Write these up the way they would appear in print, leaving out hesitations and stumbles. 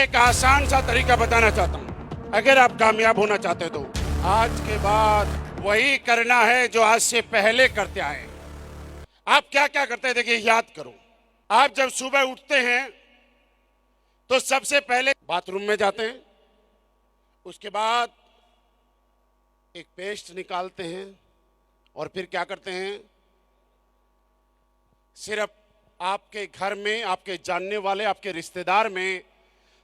मैं एक आसान सा तरीका बताना चाहता हूं। अगर आप कामयाब होना चाहते हो तो आज के बाद वही करना है जो आज से पहले करते आए। आप क्या क्या करते हैं देखिए, याद करो। आप जब सुबह उठते हैं तो सबसे पहले बाथरूम में जाते हैं, उसके बाद एक पेस्ट निकालते हैं और फिर क्या करते हैं, सिर्फ आपके घर में, आपके जानने वाले, आपके रिश्तेदार में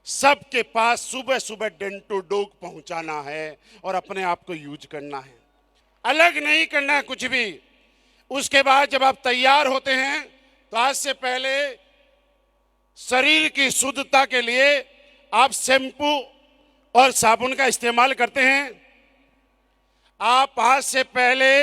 सबके पास सुबह सुबह डेंटो डोग पहुंचाना है और अपने आप को यूज करना है, अलग नहीं करना है कुछ भी। उसके बाद जब आप तैयार होते हैं तो आज से पहले शरीर की शुद्धता के लिए आप शैम्पू और साबुन का इस्तेमाल करते हैं। आप आज से पहले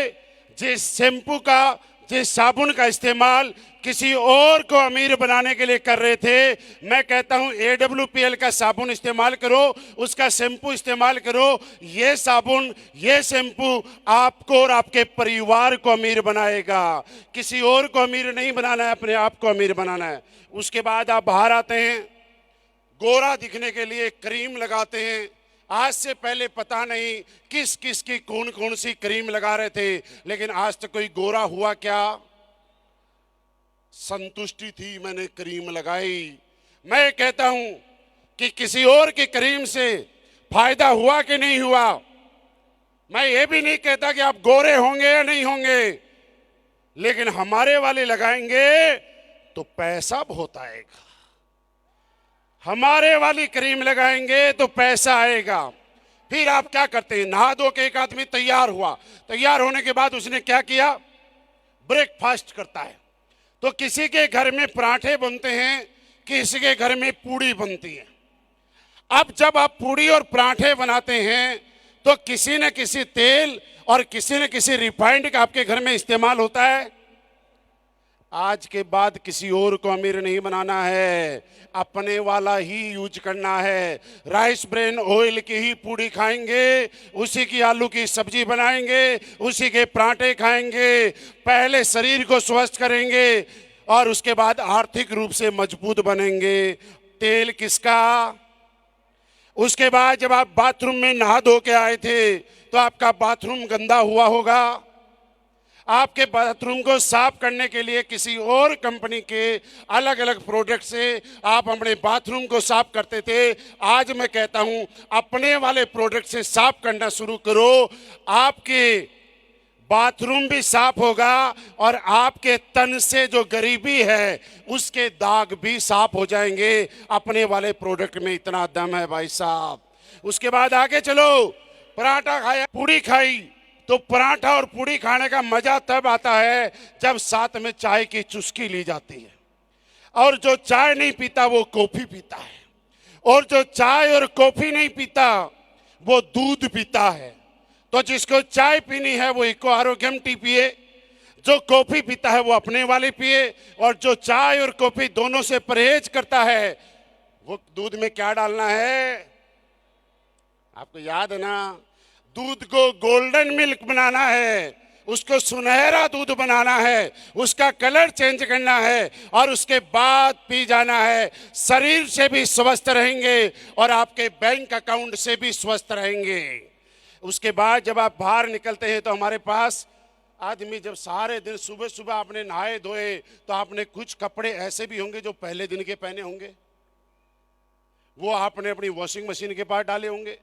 जिस शैम्पू का, जिस साबुन का इस्तेमाल किसी और को अमीर बनाने के लिए कर रहे थे, मैं कहता हूं AWPL का साबुन इस्तेमाल करो, उसका शैम्पू इस्तेमाल करो। ये साबुन, ये शैम्पू आपको और आपके परिवार को अमीर बनाएगा। किसी और को अमीर नहीं बनाना है, अपने आप को अमीर बनाना है। उसके बाद आप बाहर आते हैं, गोरा दिखने के लिए क्रीम लगाते हैं। आज से पहले पता नहीं किस किस की कौन कौन सी क्रीम लगा रहे थे, लेकिन आज तक कोई गोरा हुआ क्या? संतुष्टि थी, मैंने क्रीम लगाई। मैं कहता हूं कि किसी और की क्रीम से फायदा हुआ कि नहीं हुआ। मैं ये भी नहीं कहता कि आप गोरे होंगे या नहीं होंगे, लेकिन हमारे वाले लगाएंगे तो पैसा बहुत आएगा। हमारे वाली क्रीम लगाएंगे तो पैसा आएगा। फिर आप क्या करते हैं, नहा धो के एक आदमी तैयार हुआ, तैयार होने के बाद उसने क्या किया, ब्रेकफास्ट करता है। तो किसी के घर में पराठे बनते हैं, किसी के घर में पूड़ी बनती है। अब जब आप पूड़ी और पराठे बनाते हैं तो किसी न किसी तेल और किसी न किसी रिफाइंड का आपके घर में इस्तेमाल होता है। आज के बाद किसी और को अमीर नहीं बनाना है, अपने वाला ही यूज करना है। राइस ब्रेन ऑयल की ही पूड़ी खाएंगे, उसी की आलू की सब्जी बनाएंगे, उसी के पराठे खाएंगे। पहले शरीर को स्वस्थ करेंगे और उसके बाद आर्थिक रूप से मजबूत बनेंगे। तेल किसका? उसके बाद जब आप बाथरूम में नहा धो के आए थे तो आपका बाथरूम गंदा हुआ होगा। आपके बाथरूम को साफ करने के लिए किसी और कंपनी के अलग अलग प्रोडक्ट से आप अपने बाथरूम को साफ करते थे। आज मैं कहता हूं अपने वाले प्रोडक्ट से साफ करना शुरू करो। आपके बाथरूम भी साफ होगा और आपके तन से जो गरीबी है उसके दाग भी साफ हो जाएंगे। अपने वाले प्रोडक्ट में इतना दम है भाई साहब। उसके बाद आगे चलो, पराठा खाया, पूड़ी खाई, तो पराठा और पूड़ी खाने का मजा तब आता है जब साथ में चाय की चुस्की ली जाती है। और जो चाय नहीं पीता वो कॉफी पीता है, और जो चाय और कॉफी नहीं पीता वो दूध पीता है। तो जिसको चाय पीनी है वो इको आरोग्यम टी पिए, जो कॉफी पीता है वो अपने वाली पिए, और जो चाय और कॉफी दोनों से परहेज करता है वो दूध में क्या डालना है, आपको याद है ना? दूध को गोल्डन मिल्क बनाना है, उसको सुनहरा दूध बनाना है, उसका कलर चेंज करना है और उसके बाद पी जाना है। शरीर से भी स्वस्थ रहेंगे और आपके बैंक अकाउंट से भी स्वस्थ रहेंगे। उसके बाद जब आप बाहर निकलते हैं तो हमारे पास आदमी, जब सारे दिन सुबह सुबह आपने नहाए धोए तो आपने कुछ कपड़े ऐसे भी होंगे जो पहले दिन के पहने होंगे, वो आपने अपनी वॉशिंग मशीन के पास डाले होंगे,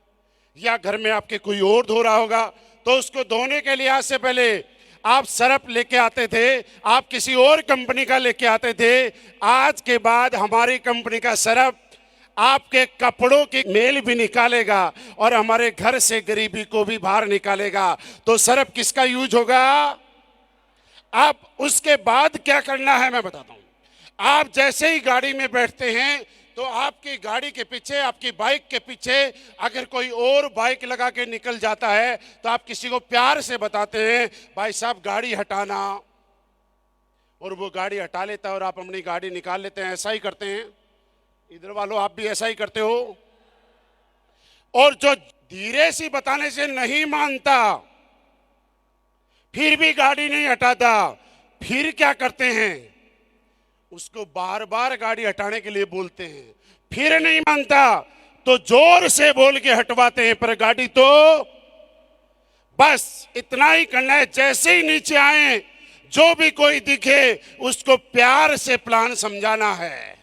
या घर में आपके कोई और धो रहा होगा। तो उसको धोने के लिए आज से पहले आप सर्फ लेके आते थे, आप किसी और कंपनी का लेके आते थे। आज के बाद हमारी कंपनी का सर्फ आपके कपड़ों की मेल भी निकालेगा और हमारे घर से गरीबी को भी बाहर निकालेगा। तो सर्फ किसका यूज होगा? आप उसके बाद क्या करना है मैं बताता हूं। आप जैसे ही गाड़ी में बैठते हैं तो आपकी गाड़ी के पीछे, आपकी बाइक के पीछे अगर कोई और बाइक लगा के निकल जाता है तो आप किसी को प्यार से बताते हैं, भाई साहब गाड़ी हटाना, और वो गाड़ी हटा लेता है और आप अपनी गाड़ी निकाल लेते हैं। ऐसा ही करते हैं इधर वालों, आप भी ऐसा ही करते हो। और जो धीरे सी बताने से नहीं मानता, फिर भी गाड़ी नहीं हटाता, फिर क्या करते हैं, उसको बार बार गाड़ी हटाने के लिए बोलते हैं, फिर नहीं मानता तो जोर से बोल के हटवाते हैं, पर गाड़ी तो बस इतना ही करना है। जैसे ही नीचे आए, जो भी कोई दिखे उसको प्यार से प्लान समझाना है।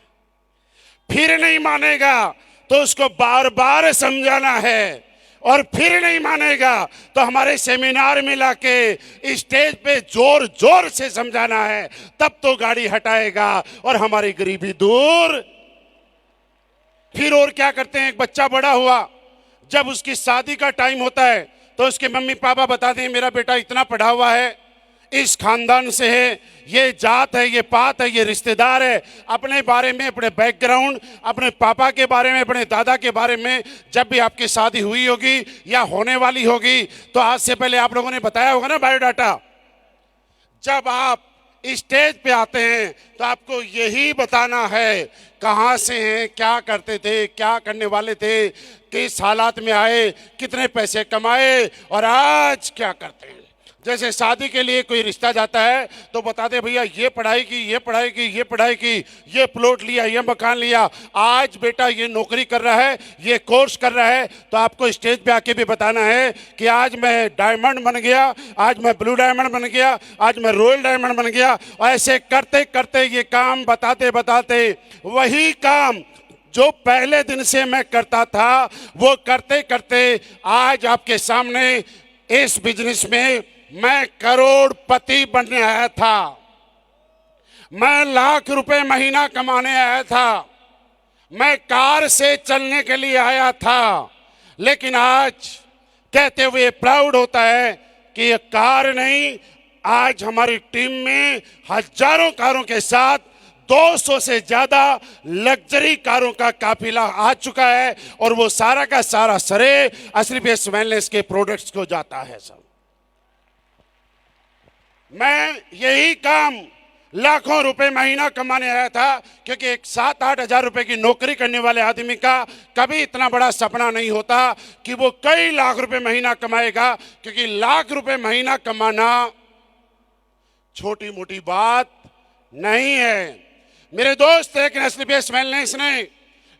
फिर नहीं मानेगा तो उसको बार बार समझाना है, और फिर नहीं मानेगा तो हमारे सेमिनार में लाके स्टेज पे जोर जोर से समझाना है, तब तो गाड़ी हटाएगा और हमारी गरीबी दूर। फिर और क्या करते हैं, एक बच्चा बड़ा हुआ, जब उसकी शादी का टाइम होता है तो उसके मम्मी पापा बताते हैं मेरा बेटा इतना पढ़ा हुआ है, इस खानदान से है, ये जात है, ये पात है, ये रिश्तेदार है। अपने बारे में, अपने बैकग्राउंड, अपने पापा के बारे में, अपने दादा के बारे में जब भी आपकी शादी हुई होगी या होने वाली होगी तो आज से पहले आप लोगों ने बताया होगा ना बायोडाटा। जब आप स्टेज पे आते हैं तो आपको यही बताना है कहाँ से हैं, क्या करते थे, क्या करने वाले थे, किस हालात में आए, कितने पैसे कमाए और आज क्या करते हैं। जैसे शादी के लिए कोई रिश्ता जाता है तो बताते भैया ये पढ़ाई की, ये पढ़ाई की, ये पढ़ाई की, ये प्लॉट लिया, ये मकान लिया, आज बेटा ये नौकरी कर रहा है, ये कोर्स कर रहा है। तो आपको स्टेज पे आके भी बताना है कि आज मैं डायमंड बन गया, आज मैं ब्लू डायमंड बन गया, आज मैं रॉयल डायमंड बन गया। और ऐसे करते करते ये काम बताते बताते वही काम जो पहले दिन से मैं करता था वो करते करते आज आपके सामने इस बिजनेस में मैं करोड़पति बनने आया था, मैं लाख रुपए महीना कमाने आया था, मैं कार से चलने के लिए आया था। लेकिन आज कहते हुए प्राउड होता है कि ये कार नहीं, आज हमारी टीम में हजारों कारों के साथ 200 से ज्यादा लग्जरी कारों का काफिला आ चुका है, और वो सारा का सारा श्रेय एसलीपीएस वेलनेस के प्रोडक्ट्स को जाता है। सब मैं यही काम लाखों रुपए महीना कमाने आया था, क्योंकि एक 7-8 हजार रुपए की नौकरी करने वाले आदमी का कभी इतना बड़ा सपना नहीं होता कि वो कई लाख रुपए महीना कमाएगा, क्योंकि लाख रुपए महीना कमाना छोटी मोटी बात नहीं है मेरे दोस्त। लेकिन एसलीपीएस वेलनेस ने,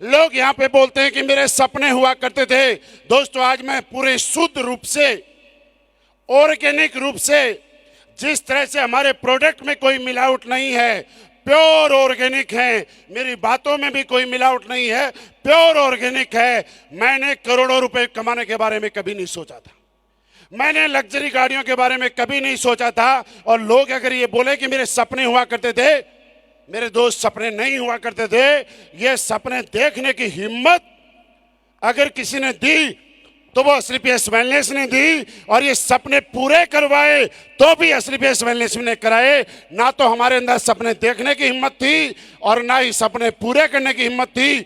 लोग यहाँ पे बोलते हैं कि मेरे सपने हुआ करते थे। दोस्तों आज मैं पूरे शुद्ध रूप से, ऑर्गेनिक रूप से, जिस तरह से हमारे प्रोडक्ट में कोई मिलावट नहीं है, प्योर ऑर्गेनिक है, मेरी बातों में भी कोई मिलावट नहीं है, प्योर ऑर्गेनिक है। मैंने करोड़ों रुपए कमाने के बारे में कभी नहीं सोचा था, मैंने लग्जरी गाड़ियों के बारे में कभी नहीं सोचा था। और लोग अगर ये बोले कि मेरे सपने हुआ करते थे, मेरे दोस्त सपने नहीं हुआ करते थे। ये सपने देखने की हिम्मत अगर किसी ने दी तो वो एसलीपीएस वेलनेस ने दी, और ये सपने पूरे करवाए तो भी एसलीपीएस वेलनेस ने कराए। ना तो हमारे अंदर सपने देखने की हिम्मत थी और ना ही सपने पूरे करने की हिम्मत थी।